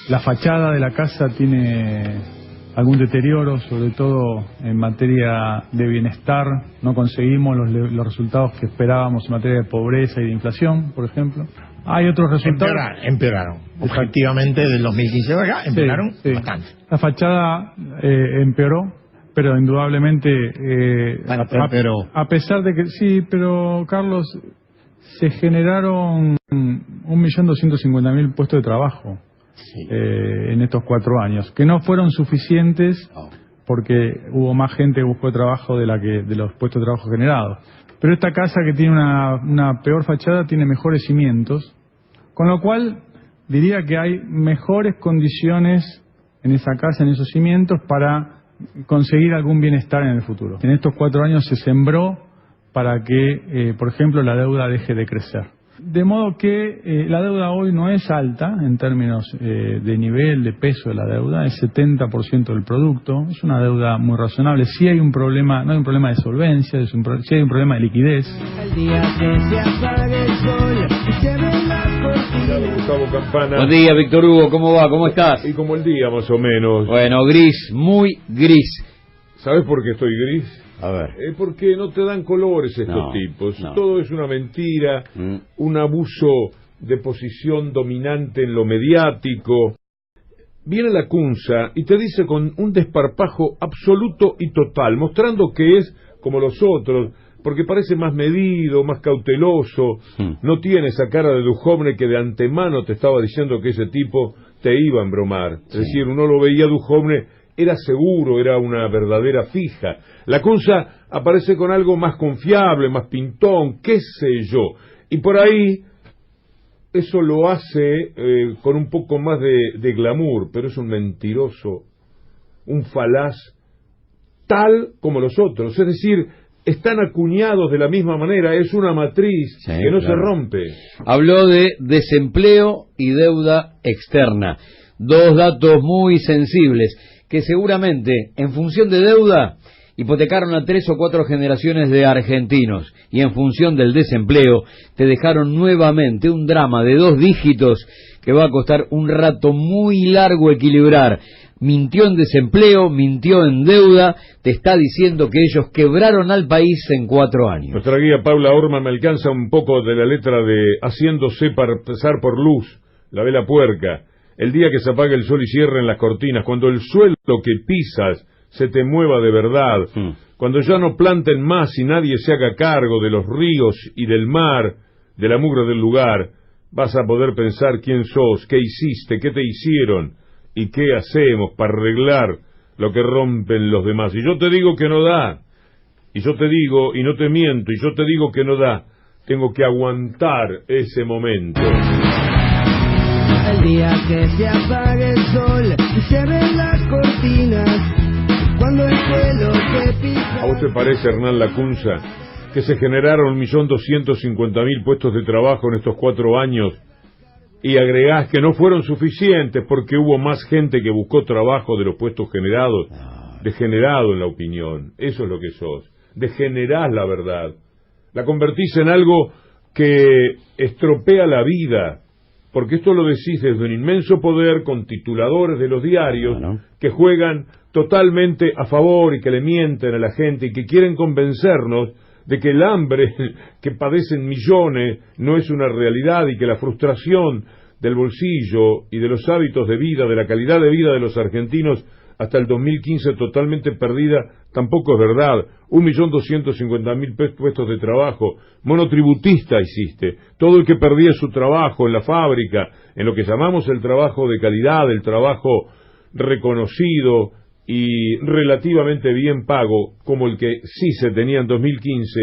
La fachada de la casa tiene algún deterioro, sobre todo en materia de bienestar. No conseguimos los resultados que esperábamos en materia de pobreza y de inflación, por ejemplo. Hay otros resultados. Empeoraron. Objetivamente, del 2015 para acá, empeoraron bastante. La fachada empeoró, pero indudablemente, a pesar de que sí, pero Carlos, se generaron 1.250.000 puestos de trabajo en estos 4 años, que no fueron suficientes porque hubo más gente que buscó trabajo de los puestos de trabajo generados. Pero esta casa, que tiene una peor fachada, tiene mejores cimientos, con lo cual diría que hay mejores condiciones en esa casa, en esos cimientos, para conseguir algún bienestar en el futuro. En estos 4 años se sembró para que, por ejemplo, la deuda deje de crecer. De modo que la deuda hoy no es alta en términos de nivel, de peso de la deuda, es 70% del producto, es una deuda muy razonable. Sí hay un problema, no hay un problema de solvencia, sí hay un problema de liquidez. Gustavo Campana. Buen día, Víctor Hugo, ¿cómo va? ¿Cómo estás? Y como el día, más o menos. Bueno, gris, muy gris. ¿Sabes por qué estoy gris? A ver. Porque no te dan colores estos tipos. Todo es una mentira, un abuso de posición dominante en lo mediático. Viene la Cunza y te dice con un desparpajo absoluto y total, mostrando que es como los otros, porque parece más medido, más cauteloso, no tiene esa cara de Duhovne que de antemano te estaba diciendo que ese tipo te iba a embromar. Es decir, uno lo veía a Duhovne, era seguro, era una verdadera fija. La Cunza aparece con algo más confiable, más pintón, qué sé yo. Y por ahí eso lo hace con un poco más de glamour, pero es un mentiroso, un falaz, tal como los otros. Es decir, están acuñados de la misma manera, es una matriz que no se rompe. Habló de desempleo y deuda externa. 2 datos muy sensibles que seguramente, en función de deuda, hipotecaron a 3 o 4 generaciones de argentinos, y en función del desempleo te dejaron nuevamente un drama de 2 dígitos que va a costar un rato muy largo equilibrar. Mintió en desempleo, mintió en deuda, te está diciendo que ellos quebraron al país en 4 años. Nuestra guía Paula Orman me alcanza un poco de la letra de haciéndose pasar por luz, la vela puerca, el día que se apague el sol y cierren las cortinas, cuando el suelo que pisas se te mueva de verdad, cuando ya no planten más y nadie se haga cargo de los ríos y del mar, de la mugre del lugar, vas a poder pensar quién sos, qué hiciste, qué te hicieron y qué hacemos para arreglar lo que rompen los demás. Y yo te digo que no da, y yo te digo, y no te miento, y yo te digo que no da, tengo que aguantar ese momento. El día que se apague el sol y se ven las cortinas, cuando el suelo se pisa... ¿A vos te parece, Hernán Lacunza, que se generaron 1.250.000 puestos de trabajo en estos 4 años y agregás que no fueron suficientes porque hubo más gente que buscó trabajo de los puestos generados? Degenerado en la opinión, eso es lo que sos. Degenerás la verdad, la convertís en algo que estropea la vida, porque esto lo decís desde un inmenso poder con tituladores de los diarios que juegan totalmente a favor y que le mienten a la gente y que quieren convencernos de que el hambre que padecen millones no es una realidad y que la frustración del bolsillo y de los hábitos de vida, de la calidad de vida de los argentinos hasta el 2015 totalmente perdida, tampoco es verdad. 1.250.000 puestos de trabajo, monotributista hiciste, todo el que perdía su trabajo en la fábrica, en lo que llamamos el trabajo de calidad, el trabajo reconocido y relativamente bien pago, como el que sí se tenía en 2015,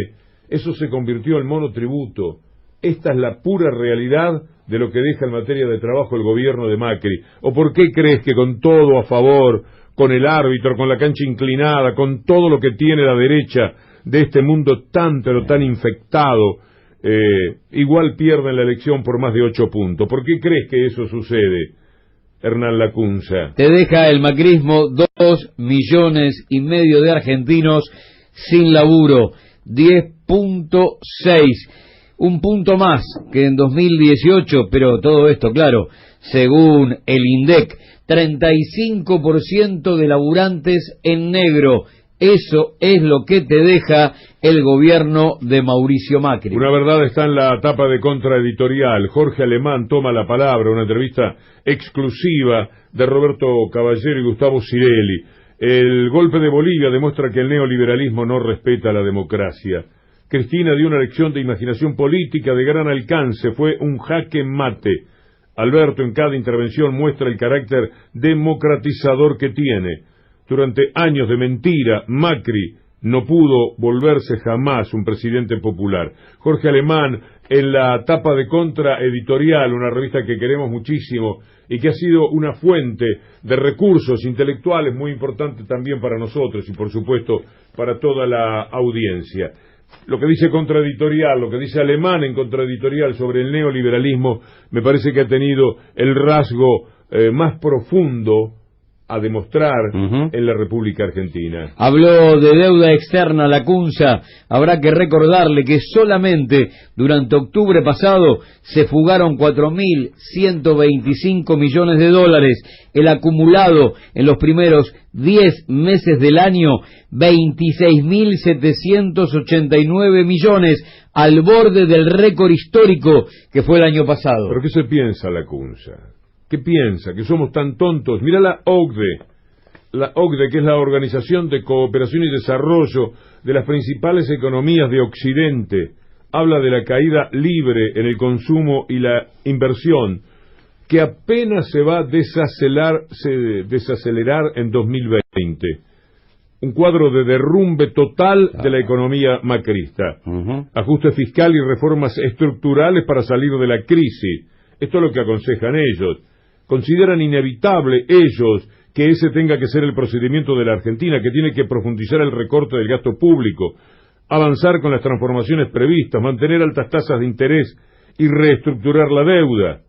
eso se convirtió en monotributo. Esta es la pura realidad de lo que deja en materia de trabajo el gobierno de Macri. ¿O por qué crees que con todo a favor, con el árbitro, con la cancha inclinada, con todo lo que tiene la derecha de este mundo tan pero tan infectado, igual pierden la elección por más de 8 puntos? ¿Por qué crees que eso sucede, Hernán Lacunza? Te deja el macrismo 2,5 millones de argentinos sin laburo, 10.6, un punto más que en 2018, pero todo esto, claro, según el INDEC, 35% de laburantes en negro. Eso es lo que te deja el gobierno de Mauricio Macri. Una verdad está en la tapa de Contraeditorial. Jorge Alemán toma la palabra, una entrevista exclusiva de Roberto Caballero y Gustavo Cirelli. El golpe de Bolivia demuestra que el neoliberalismo no respeta la democracia. Cristina dio una lección de imaginación política de gran alcance, fue un jaque mate. Alberto en cada intervención muestra el carácter democratizador que tiene. Durante años de mentira, Macri no pudo volverse jamás un presidente popular. Jorge Alemán, en la tapa de Contraeditorial, una revista que queremos muchísimo y que ha sido una fuente de recursos intelectuales muy importante también para nosotros y, por supuesto, para toda la audiencia. Lo que dice Contraeditorial, lo que dice Alemán en Contraeditorial sobre el neoliberalismo, me parece que ha tenido el rasgo más profundo a demostrar en la República Argentina. Habló de deuda externa, Lacunza. Habrá que recordarle que solamente durante octubre pasado se fugaron 4.125 millones de dólares. El acumulado en los primeros 10 meses del año, 26.789 millones, al borde del récord histórico que fue el año pasado. ¿Pero qué se piensa, Lacunza? ¿Qué piensa? ¿Que somos tan tontos? Mira la OCDE, que es la Organización de Cooperación y Desarrollo de las principales economías de Occidente, habla de la caída libre en el consumo y la inversión, que apenas se va a desacelerar en 2020. Un cuadro de derrumbe total de la economía macrista. Ajuste fiscal y reformas estructurales para salir de la crisis. Esto es lo que aconsejan ellos. Consideran inevitable ellos que ese tenga que ser el procedimiento de la Argentina, que tiene que profundizar el recorte del gasto público, avanzar con las transformaciones previstas, mantener altas tasas de interés y reestructurar la deuda.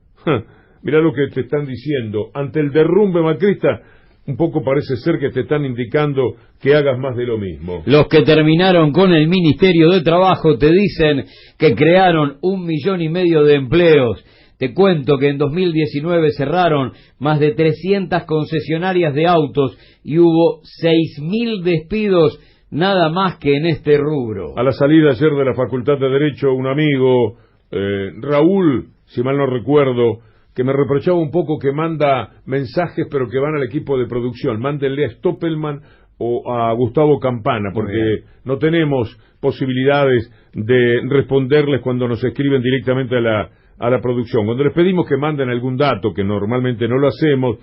Mirá lo que te están diciendo. Ante el derrumbe macrista, un poco parece ser que te están indicando que hagas más de lo mismo. Los que terminaron con el Ministerio de Trabajo te dicen que crearon 1,5 millones de empleos. Te cuento que en 2019 cerraron más de 300 concesionarias de autos y hubo 6.000 despidos nada más que en este rubro. A la salida ayer de la Facultad de Derecho, un amigo, Raúl, si mal no recuerdo, que me reprochaba un poco que manda mensajes pero que van al equipo de producción. Mándenle a Stoppelman o a Gustavo Campana, porque no tenemos posibilidades de responderles cuando nos escriben directamente a la producción. Cuando les pedimos que manden algún dato, que normalmente no lo hacemos,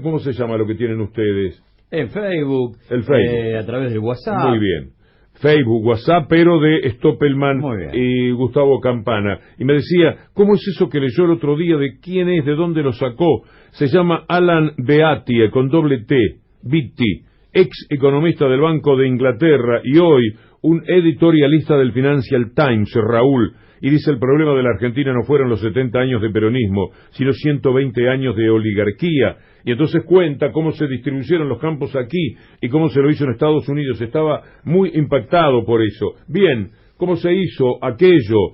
¿cómo se llama lo que tienen ustedes? En Facebook. El Facebook. A través del WhatsApp. Muy bien. Facebook, WhatsApp, pero de Stoppelman y Gustavo Campana. Y me decía, ¿cómo es eso que leyó el otro día? ¿De quién es? ¿De dónde lo sacó? Se llama Alan Beattie, con doble T, Beattie, ex economista del Banco de Inglaterra y hoy un editorialista del Financial Times, Raúl. Y dice, el problema de la Argentina no fueron los 70 años de peronismo, sino 120 años de oligarquía. Y entonces cuenta cómo se distribuyeron los campos aquí y cómo se lo hizo en Estados Unidos. Estaba muy impactado por eso. Bien, ¿cómo se hizo aquello?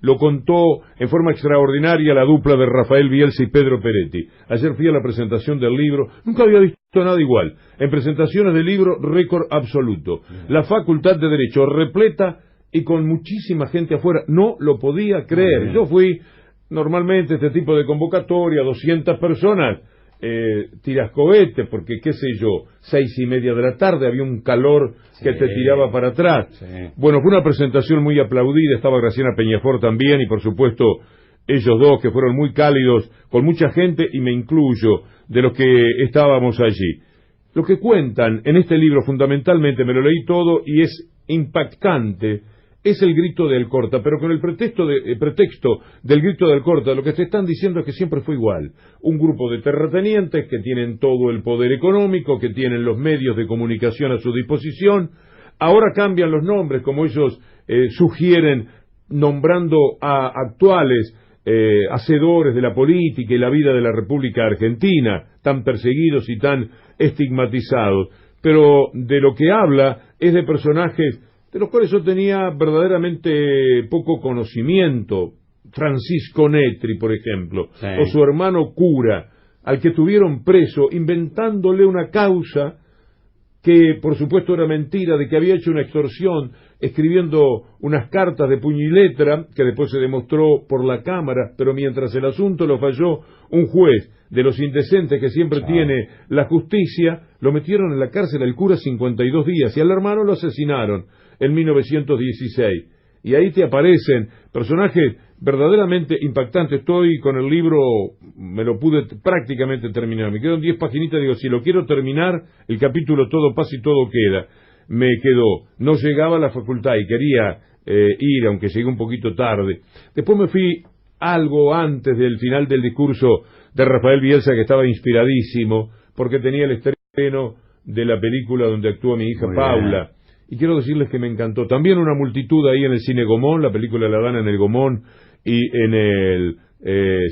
Lo contó en forma extraordinaria la dupla de Rafael Bielsa y Pedro Peretti. Ayer fui a la presentación del libro, nunca había visto nada igual. En presentaciones del libro, récord absoluto. La Facultad de Derecho repleta y con muchísima gente afuera, no lo podía creer. Yo fui, normalmente este tipo de convocatoria, 200 personas, tiras cohetes, porque qué sé yo, 6:30 de la tarde, había un calor que te tiraba para atrás. Bueno, fue una presentación muy aplaudida, estaba Graciela Peñafort también, y por supuesto ellos dos que fueron muy cálidos, con mucha gente, y me incluyo, de los que estábamos allí. Lo que cuentan en este libro, fundamentalmente, me lo leí todo, y es impactante, es el grito de Alcorta, pero con el pretexto del grito de Alcorta, lo que te están diciendo es que siempre fue igual. Un grupo de terratenientes que tienen todo el poder económico, que tienen los medios de comunicación a su disposición. Ahora cambian los nombres, como ellos sugieren, nombrando a actuales hacedores de la política y la vida de la República Argentina, tan perseguidos y tan estigmatizados. Pero de lo que habla es de personajes de los cuales yo tenía verdaderamente poco conocimiento. Francisco Netri, por ejemplo, sí, o su hermano cura, al que tuvieron preso inventándole una causa que por supuesto era mentira, de que había hecho una extorsión, escribiendo unas cartas de puño y letra, que después se demostró por la Cámara, pero mientras el asunto lo falló un juez de los indecentes que siempre tiene la justicia, lo metieron en la cárcel al cura 52 días, y al hermano lo asesinaron en 1916. Y ahí te aparecen personajes verdaderamente impactantes. Estoy con el libro, me lo pude prácticamente terminar, me quedan 10 paginitas, digo, si lo quiero terminar, el capítulo Todo pasa y todo queda. Me quedó, no llegaba a la facultad y quería ir, aunque llegué un poquito tarde. Después me fui algo antes del final del discurso de Rafael Bielsa, que estaba inspiradísimo, porque tenía el estreno de la película donde actúa mi hija Paula. Y quiero decirles que me encantó. También una multitud ahí en el Cine Gomón, la película la dan en el Gomón, y en el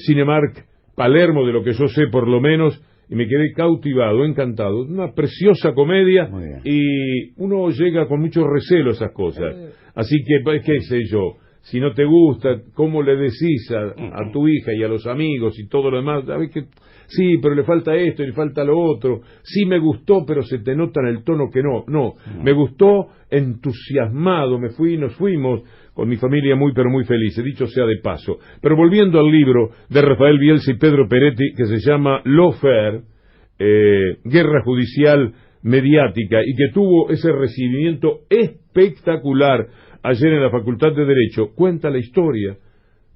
Cinemark Palermo, de lo que yo sé por lo menos, y me quedé cautivado, encantado. Una preciosa comedia, y uno llega con mucho recelo a esas cosas. Así que, qué sé yo, si no te gusta, ¿cómo le decís a tu hija y a los amigos y todo lo demás? ¿Sabes qué? Sí, pero le falta esto y le falta lo otro. Sí me gustó, pero se te nota en el tono que no. No, me gustó, entusiasmado, me fui y nos fuimos con mi familia muy pero muy felices, dicho sea de paso. Pero volviendo al libro de Rafael Bielsa y Pedro Peretti, que se llama Lawfare, Guerra Judicial Mediática, y que tuvo ese recibimiento espectacular ayer en la Facultad de Derecho, cuenta la historia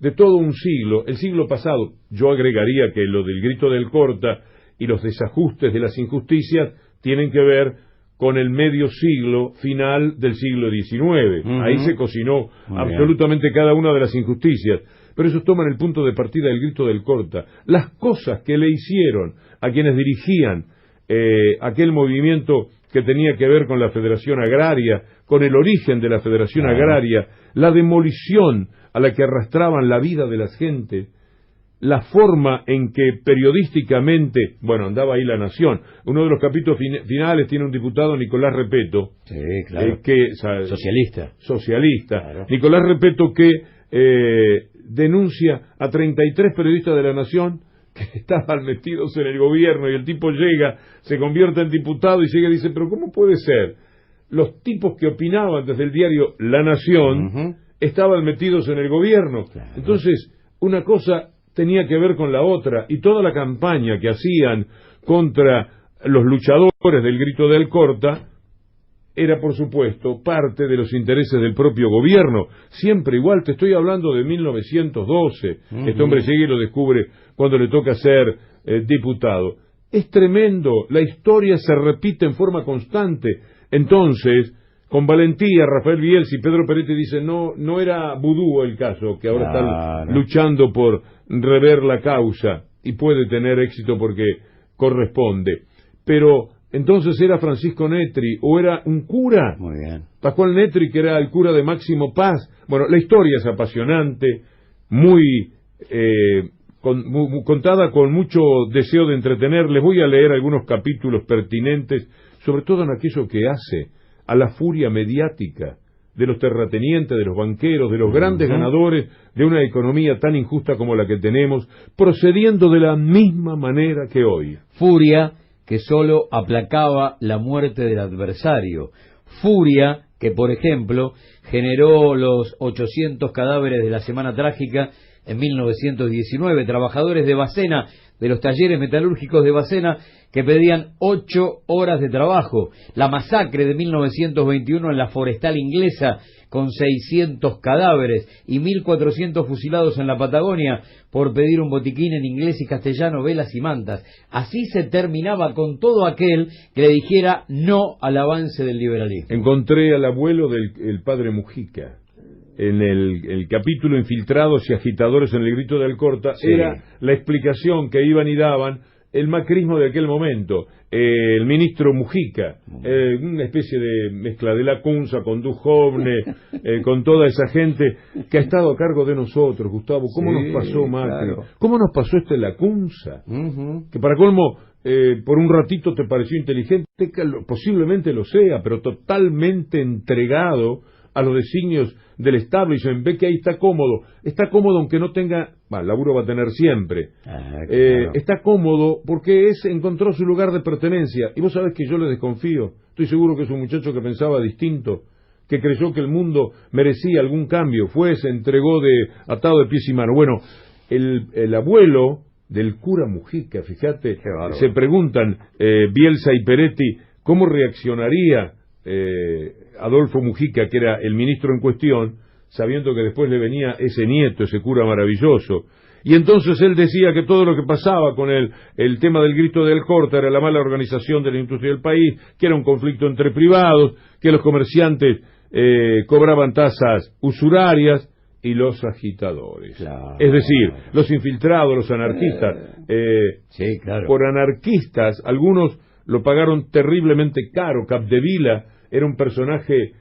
de todo un siglo, el siglo pasado. Yo agregaría que lo del grito del Corta y los desajustes de las injusticias tienen que ver con el medio siglo final del siglo XIX. Ahí se cocinó absolutamente cada una de las injusticias. Pero esos toman el punto de partida del grito del Corta. Las cosas que le hicieron a quienes dirigían aquel movimiento que tenía que ver con la Federación Agraria, con el origen de la Federación Agraria, la demolición a la que arrastraban la vida de la gente, la forma en que periodísticamente, bueno, andaba ahí La Nación. Uno de los capítulos finales tiene un diputado, Nicolás Repetto, socialista, claro. Nicolás Repetto, que denuncia a 33 periodistas de La Nación que estaban metidos en el gobierno, y el tipo llega, se convierte en diputado y llega y dice, pero ¿cómo puede ser? Los tipos que opinaban desde el diario La Nación estaban metidos en el gobierno. Claro. Entonces, una cosa tenía que ver con la otra, y toda la campaña que hacían contra los luchadores del grito del Corta era, por supuesto, parte de los intereses del propio gobierno. Siempre igual, te estoy hablando de 1912. Este hombre llega y lo descubre cuando le toca ser diputado. Es tremendo, la historia se repite en forma constante. Entonces, con valentía, Rafael Bielsa y Pedro Peretti dicen, no era vudú el caso, que ahora están luchando por rever la causa, y puede tener éxito porque corresponde. Pero entonces era Francisco Netri, o era un cura. Muy bien. Pascual Netri, que era el cura de Máximo Paz. Bueno, la historia es apasionante, muy contada con mucho deseo de entretener. Les voy a leer algunos capítulos pertinentes, sobre todo en aquello que hace a la furia mediática de los terratenientes, de los banqueros, de los grandes ganadores de una economía tan injusta como la que tenemos, procediendo de la misma manera que hoy. Furia que solo aplacaba la muerte del adversario. Furia que, por ejemplo, generó los 800 cadáveres de la Semana Trágica en 1919, trabajadores de Bacena, de los talleres metalúrgicos de Bacena, que pedían 8 horas de trabajo. La masacre de 1921 en la forestal inglesa, con 600 cadáveres y 1.400 fusilados en la Patagonia por pedir un botiquín en inglés y castellano, velas y mantas. Así se terminaba con todo aquel que le dijera no al avance del liberalismo. Encontré al abuelo del padre Mujica en el capítulo Infiltrados y agitadores en el grito del Corta. Era la explicación que iban y daban el macrismo de aquel momento, el ministro Mujica, una especie de mezcla de Lacunza con Duhovne, con toda esa gente que ha estado a cargo de nosotros. Gustavo, ¿cómo nos pasó Macri? Claro. ¿Cómo nos pasó Lacunza? Que para colmo, por un ratito te pareció inteligente, posiblemente lo sea, pero totalmente entregado a los designios del establishment, ve que ahí está cómodo aunque no tenga, laburo va a tener siempre, claro. Está cómodo porque encontró su lugar de pertenencia, y vos sabés que yo le desconfío, estoy seguro que es un muchacho que pensaba distinto, que creyó que el mundo merecía algún cambio, se entregó atado de pies y manos. Bueno, el abuelo del cura Mujica, fíjate, se preguntan Bielsa y Peretti, ¿cómo reaccionaría Adolfo Mujica, que era el ministro en cuestión, sabiendo que después le venía ese nieto, ese cura maravilloso? Y entonces él decía que todo lo que pasaba con el tema del grito de Alcorta era la mala organización de la industria del país, que era un conflicto entre privados, que los comerciantes cobraban tasas usurarias, y los agitadores, claro, es decir, los infiltrados, los anarquistas, sí, claro. Por anarquistas, algunos lo pagaron terriblemente caro. Capdevila era un personaje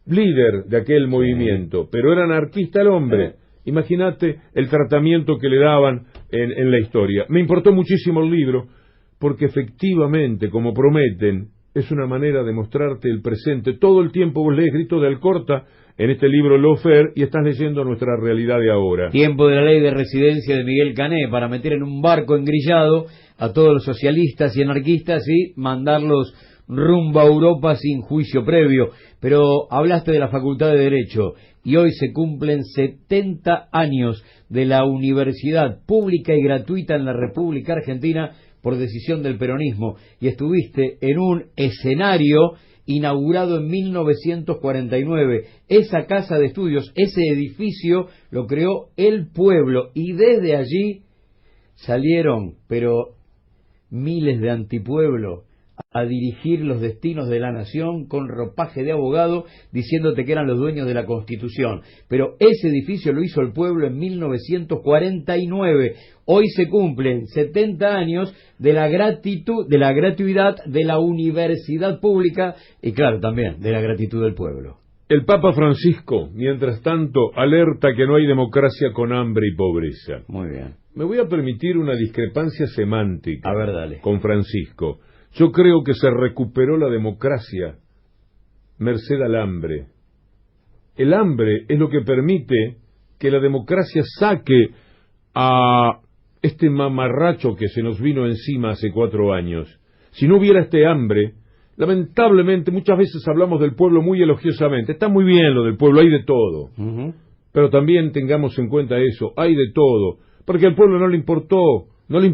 líder de aquel movimiento, pero era anarquista el hombre. Imagínate el tratamiento que le daban en la historia. Me importó muchísimo el libro, porque efectivamente, como prometen, es una manera de mostrarte el presente. Todo el tiempo vos lees Grito de Alcorta en este libro Lofer y estás leyendo nuestra realidad de ahora. Tiempo de la ley de residencia de Miguel Cané, para meter en un barco engrillado a todos los socialistas y anarquistas y mandarlos rumbo a Europa sin juicio previo. Pero hablaste de la Facultad de Derecho y hoy se cumplen 70 años de la universidad pública y gratuita en la República Argentina por decisión del peronismo, y estuviste en un escenario inaugurado en 1949. Esa casa de estudios, ese edificio lo creó el pueblo, y desde allí salieron, pero miles de antipueblo, a dirigir los destinos de la nación con ropaje de abogado, diciéndote que eran los dueños de la Constitución. Pero ese edificio lo hizo el pueblo en 1949. Hoy se cumplen 70 años de la gratuidad de la universidad pública y, claro, también de la gratitud del pueblo. El Papa Francisco, mientras tanto, alerta que no hay democracia con hambre y pobreza. Muy bien. Me voy a permitir una discrepancia semántica. A ver, dale. Con Francisco. Yo creo que se recuperó la democracia merced al hambre. El hambre es lo que permite que la democracia saque a este mamarracho que se nos vino encima hace 4 años. Si no hubiera este hambre, lamentablemente, muchas veces hablamos del pueblo muy elogiosamente. Está muy bien lo del pueblo, hay de todo. Pero también tengamos en cuenta eso, hay de todo. Porque al pueblo no le importaba, no le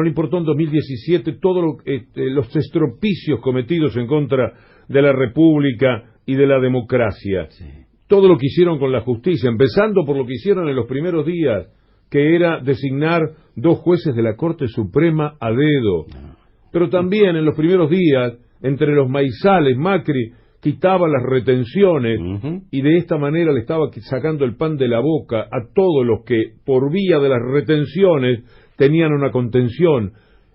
importó en 2017 todos los estropicios cometidos en contra de la República y de la democracia. Sí. Todo lo que hicieron con la justicia, empezando por lo que hicieron en los primeros días, que era designar 2 jueces de la Corte Suprema a dedo. Pero también en los primeros días, entre los maizales, Macri quitaba las retenciones y de esta manera le estaba sacando el pan de la boca a todos los que por vía de las retenciones tenían una contención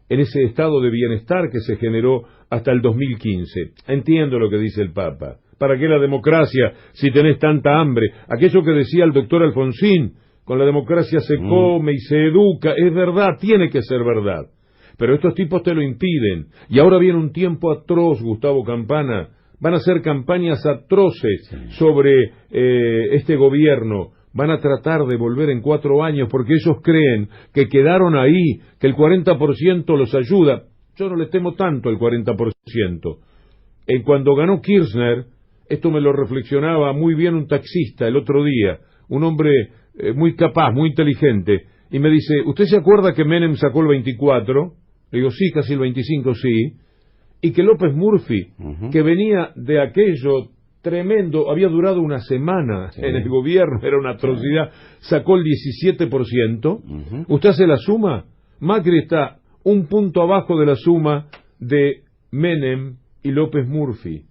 en ese estado de bienestar que se generó hasta el 2015. Entiendo lo que dice el Papa. ¿Para qué la democracia si tenés tanta hambre? Aquello que decía el doctor Alfonsín, con la democracia se come y se educa, es verdad, tiene que ser verdad. Pero estos tipos te lo impiden. Y ahora viene un tiempo atroz, Gustavo Campana. Van a hacer campañas atroces sobre este gobierno. Van a tratar de volver en 4 años porque ellos creen que quedaron ahí, que el 40% los ayuda. Yo no les temo tanto el 40%. Cuando ganó Kirchner, esto me lo reflexionaba muy bien un taxista el otro día, un hombre muy capaz, muy inteligente, y me dice, ¿usted se acuerda que Menem sacó el 24? Le digo, sí, casi el 25, sí. Y que López Murphy, que venía de aquello tremendo, había durado una semana en el gobierno, era una atrocidad, sacó el 17%. ¿Usted hace la suma? Macri está un punto abajo de la suma de Menem y López Murphy.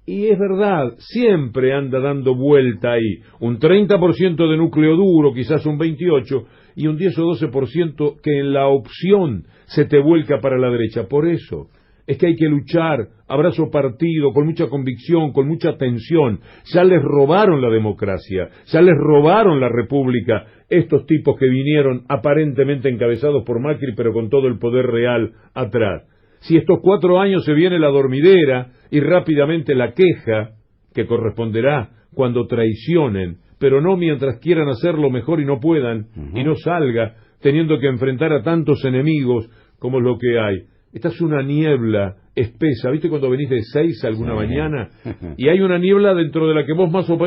Y es verdad, siempre anda dando vuelta ahí, un 30% de núcleo duro, quizás un 28%, y un 10 o 12% que en la opción se te vuelca para la derecha. Por eso es que hay que luchar, abrazo partido, con mucha convicción, con mucha tensión. Ya les robaron la democracia, ya les robaron la república, estos tipos que vinieron aparentemente encabezados por Macri, pero con todo el poder real atrás. Si estos 4 años se viene la dormidera y rápidamente la queja, que corresponderá cuando traicionen, pero no mientras quieran hacerlo mejor y no puedan, y no salga teniendo que enfrentar a tantos enemigos como es lo que hay. Esta es una niebla espesa, ¿viste cuando venís de 6 alguna mañana? Y hay una niebla dentro de la que vos más o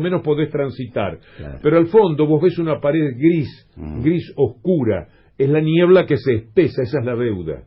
menos podés transitar. Claro. Pero al fondo vos ves una pared gris oscura. Es la niebla que se espesa, esa es la deuda.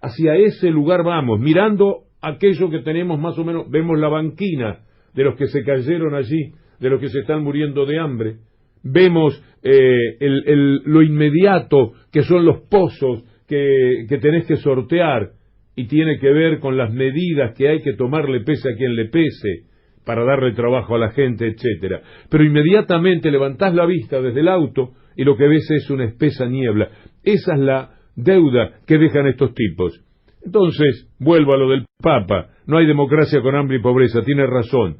Hacia ese lugar vamos, mirando aquello que tenemos más o menos, vemos la banquina de los que se cayeron allí, de los que se están muriendo de hambre. Vemos lo inmediato que son los pozos que tenés que sortear, y tiene que ver con las medidas que hay que tomar, le pese a quien le pese, para darle trabajo a la gente, etcétera. Pero inmediatamente levantás la vista desde el auto y lo que ves es una espesa niebla. Esa es la deuda que dejan estos tipos. Entonces, vuelvo a lo del Papa, no hay democracia con hambre y pobreza, tiene razón,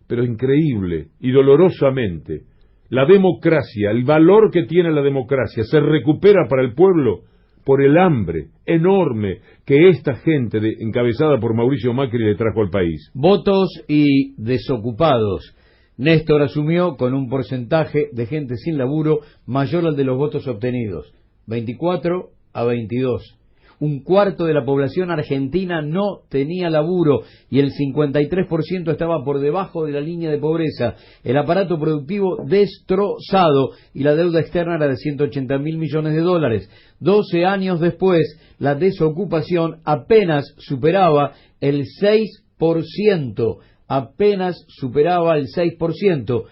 pero increíble y dolorosamente, la democracia, el valor que tiene la democracia, se recupera para el pueblo por el hambre enorme que esta gente encabezada por Mauricio Macri le trajo al país. Votos y desocupados. Néstor asumió con un porcentaje de gente sin laburo mayor al de los votos obtenidos, 24 a 22. Un cuarto de la población argentina no tenía laburo y el 53% estaba por debajo de la línea de pobreza. El aparato productivo destrozado y la deuda externa era de 180.000 millones de dólares. 12 años después, la desocupación apenas superaba el 6%. Apenas superaba el 6%.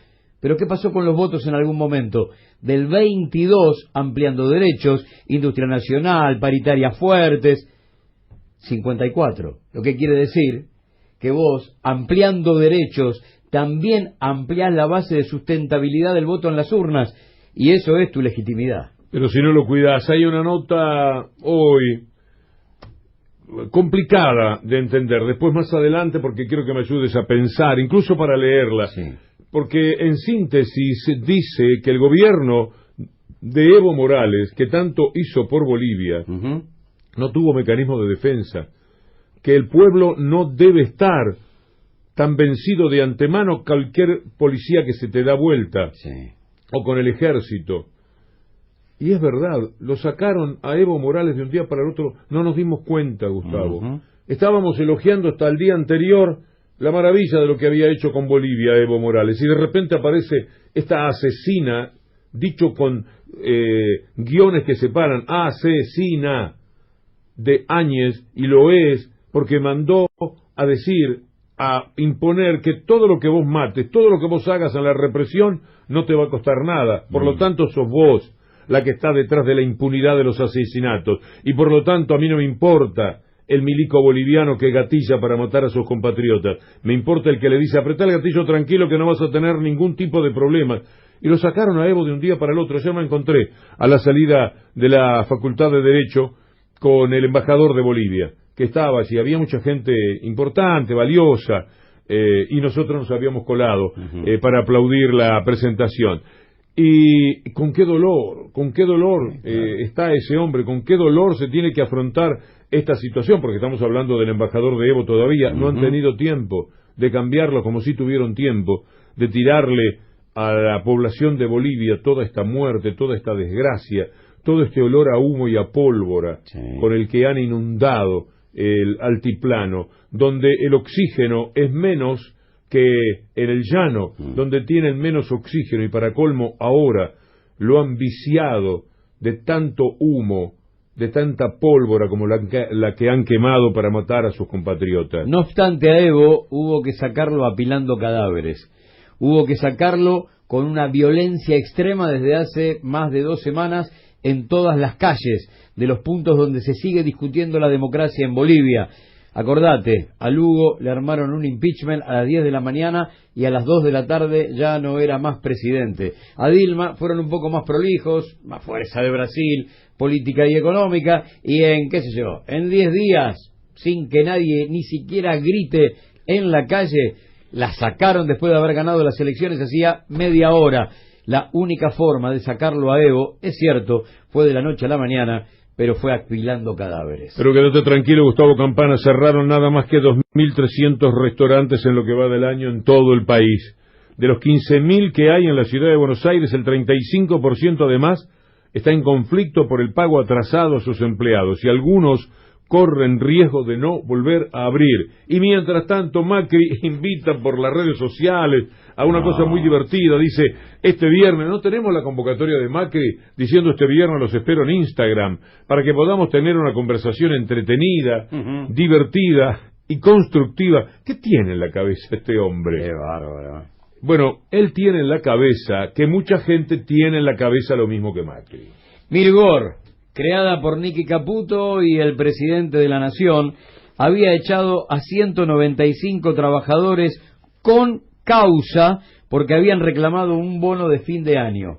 Pero ¿qué pasó con los votos en algún momento? Del 22, ampliando derechos, industria nacional, paritarias fuertes, 54. Lo que quiere decir que vos, ampliando derechos, también ampliás la base de sustentabilidad del voto en las urnas, y eso es tu legitimidad. Pero si no lo cuidás, hay una nota hoy complicada de entender, después más adelante, porque quiero que me ayudes a pensar, incluso para leerla. Sí. Porque en síntesis dice que el gobierno de Evo Morales, que tanto hizo por Bolivia, no tuvo mecanismo de defensa, que el pueblo no debe estar tan vencido de antemano cualquier policía que se te da vuelta, o con el ejército. Y es verdad, lo sacaron a Evo Morales de un día para el otro, no nos dimos cuenta, Gustavo. Estábamos elogiando hasta el día anterior la maravilla de lo que había hecho con Bolivia Evo Morales, y de repente aparece esta asesina, dicho con guiones que separan, asesina de Áñez, y lo es porque mandó a decir, a imponer que todo lo que vos mates, todo lo que vos hagas en la represión, no te va a costar nada, por lo tanto sos vos la que está detrás de la impunidad de los asesinatos, y por lo tanto a mí no me importa el milico boliviano que gatilla para matar a sus compatriotas, me importa el que le dice apretá el gatillo tranquilo que no vas a tener ningún tipo de problemas. Y lo sacaron a Evo de un día para el otro. Yo me encontré a la salida de la Facultad de Derecho con el embajador de Bolivia, que estaba allí, había mucha gente importante, valiosa, y nosotros nos habíamos colado para aplaudir la presentación. Y con qué dolor está ese hombre, con qué dolor se tiene que afrontar esta situación, porque estamos hablando del embajador de Evo todavía, no han tenido tiempo de cambiarlo como si tuvieron tiempo de tirarle a la población de Bolivia toda esta muerte, toda esta desgracia, todo este olor a humo y a pólvora con el que han inundado el altiplano, donde el oxígeno es menos que en el llano, donde tienen menos oxígeno, y para colmo ahora lo han viciado de tanto humo, de tanta pólvora como la que han quemado para matar a sus compatriotas. No obstante, a Evo hubo que sacarlo apilando cadáveres, hubo que sacarlo con una violencia extrema desde hace más de 2 semanas en todas las calles de los puntos donde se sigue discutiendo la democracia en Bolivia. Acordate, a Lugo le armaron un impeachment a las 10 de la mañana y a las 2 de la tarde ya no era más presidente. A Dilma fueron un poco más prolijos, más fuerza de Brasil, política y económica, y en, qué sé yo, en 10 días, sin que nadie ni siquiera grite en la calle, la sacaron después de haber ganado las elecciones hacía media hora. La única forma de sacarlo a Evo, es cierto, fue de la noche a la mañana, pero fue apilando cadáveres. Pero quédate tranquilo, Gustavo Campana, cerraron nada más que 2.300 restaurantes en lo que va del año en todo el país. De los 15.000 que hay en la ciudad de Buenos Aires, el 35% además está en conflicto por el pago atrasado a sus empleados, y algunos corren riesgo de no volver a abrir. Y mientras tanto, Macri invita por las redes sociales a una cosa muy divertida. Dice, este viernes, no tenemos la convocatoria de Macri diciendo este viernes los espero en Instagram, para que podamos tener una conversación entretenida, divertida y constructiva. ¿Qué tiene en la cabeza este hombre? Qué bárbaro. Bueno, él tiene en la cabeza que mucha gente tiene en la cabeza lo mismo que Macri. Mirgor, creada por Nicky Caputo y el presidente de la Nación, había echado a 195 trabajadores con causa porque habían reclamado un bono de fin de año.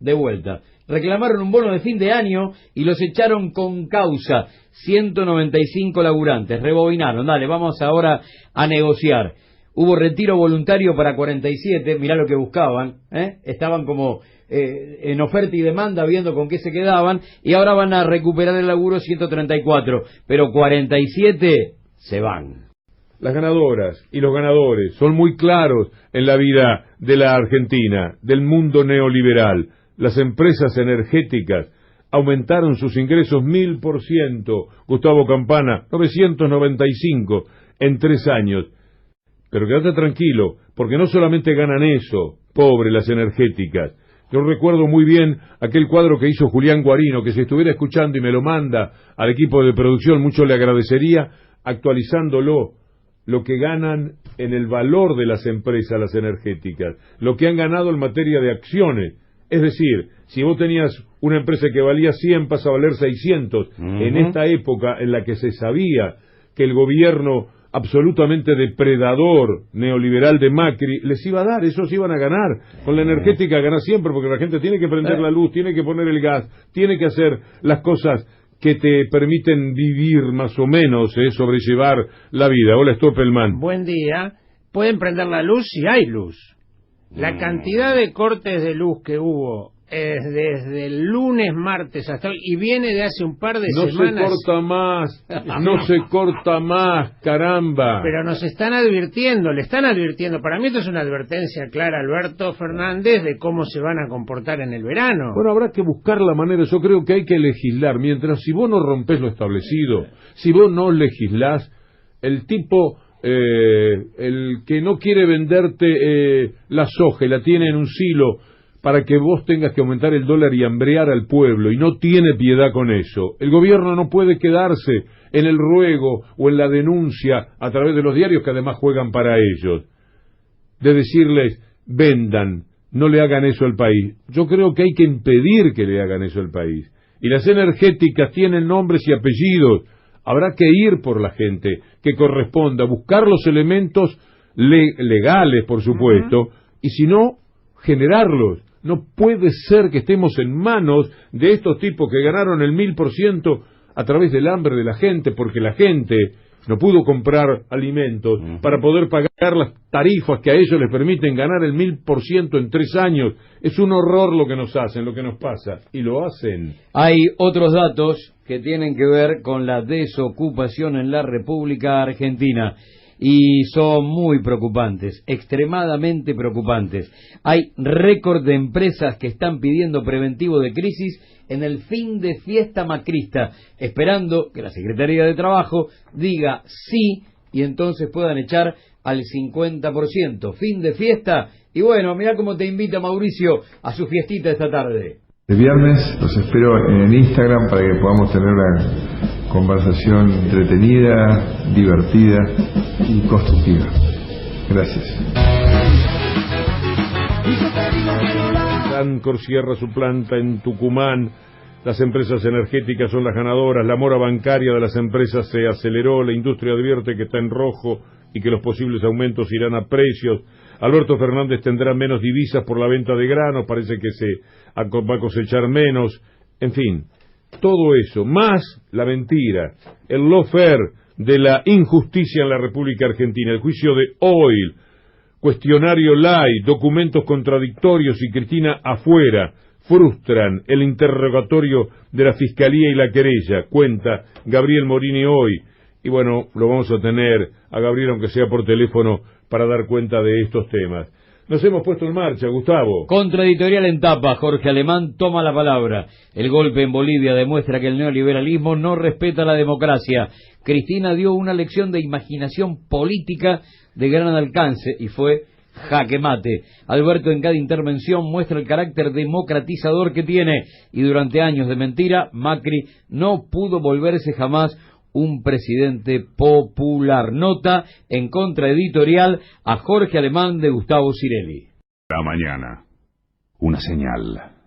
De vuelta, reclamaron un bono de fin de año y los echaron con causa. 195 laburantes, rebobinaron, dale, vamos ahora a negociar. Hubo retiro voluntario para 47, mirá lo que buscaban, estaban como en oferta y demanda viendo con qué se quedaban, y ahora van a recuperar el laburo 134, pero 47 se van. Las ganadoras y los ganadores son muy claros en la vida de la Argentina, del mundo neoliberal. Las empresas energéticas aumentaron sus ingresos 1000%, Gustavo Campana, 995 en 3 años. Pero quédate tranquilo, porque no solamente ganan eso, pobre las energéticas. Yo recuerdo muy bien aquel cuadro que hizo Julián Guarino, que si estuviera escuchando y me lo manda al equipo de producción, mucho le agradecería, actualizándolo, lo que ganan en el valor de las empresas, las energéticas, lo que han ganado en materia de acciones. Es decir, si vos tenías una empresa que valía 100, pasa a valer 600. En esta época en la que se sabía que el gobierno absolutamente depredador neoliberal de Macri les iba a dar, esos iban a ganar. Con la energética ganar siempre, porque la gente tiene que prender la luz, tiene que poner el gas, tiene que hacer las cosas que te permiten vivir más o menos, sobrellevar la vida. Hola, Stoppelman. Buen día. Pueden prender la luz si hay luz. La cantidad de cortes de luz que hubo desde el lunes, martes hasta hoy, y viene de hace un par de semanas. No se corta más, caramba. Pero nos están advirtiendo, le están advirtiendo. Para mí esto es una advertencia clara, Alberto Fernández, de cómo se van a comportar en el verano. Bueno, habrá que buscar la manera. Yo creo que hay que legislar. Mientras, si vos no rompés lo establecido, si vos no legislás, el tipo, el que no quiere venderte la soja y la tiene en un silo para que vos tengas que aumentar el dólar y hambrear al pueblo, y no tiene piedad con eso. El gobierno no puede quedarse en el ruego o en la denuncia a través de los diarios, que además juegan para ellos, de decirles, vendan, no le hagan eso al país. Yo creo que hay que impedir que le hagan eso al país. Y las energéticas tienen nombres y apellidos. Habrá que ir por la gente que corresponda, buscar los elementos legales, por supuesto, y si no, generarlos. No puede ser que estemos en manos de estos tipos que ganaron el 1000% a través del hambre de la gente, porque la gente no pudo comprar alimentos para poder pagar las tarifas que a ellos les permiten ganar el 1000% en 3 años. Es un horror lo que nos hacen, lo que nos pasa, y lo hacen. Hay otros datos que tienen que ver con la desocupación en la República Argentina, y son muy preocupantes, extremadamente preocupantes. Hay récord de empresas que están pidiendo preventivo de crisis en el fin de fiesta macrista, esperando que la Secretaría de Trabajo diga sí y entonces puedan echar al 50%. Fin de fiesta, y bueno, mirá cómo te invita Mauricio a su fiestita esta tarde. El viernes los espero en Instagram para que podamos tener una conversación entretenida, divertida y constructiva. Gracias. Sancor cierra su planta en Tucumán. Las empresas energéticas son las ganadoras. La mora bancaria de las empresas se aceleró. La industria advierte que está en rojo y que los posibles aumentos irán a precios. Alberto Fernández tendrá menos divisas por la venta de granos. Parece que se va a cosechar menos. En fin, todo eso, más la mentira, el lawfare de la injusticia en la República Argentina, el juicio de Oil, cuestionario Lai, documentos contradictorios y Cristina afuera. frustran el interrogatorio de la Fiscalía y la querella, cuenta Gabriel Morini hoy. Y bueno, lo vamos a tener a Gabriel, aunque sea por teléfono, para dar cuenta de estos temas. Nos hemos puesto en marcha, Gustavo. Contraeditorial en tapa, Jorge Alemán toma la palabra. El golpe en Bolivia demuestra que el neoliberalismo no respeta la democracia. Cristina dio una lección de imaginación política de gran alcance y fue jaque mate. Alberto en cada intervención muestra el carácter democratizador que tiene y durante años de mentira, Macri no pudo volverse jamás un presidente popular. Nota en contraeditorial a Jorge Alemán de Gustavo Cirelli. La mañana. Una señal.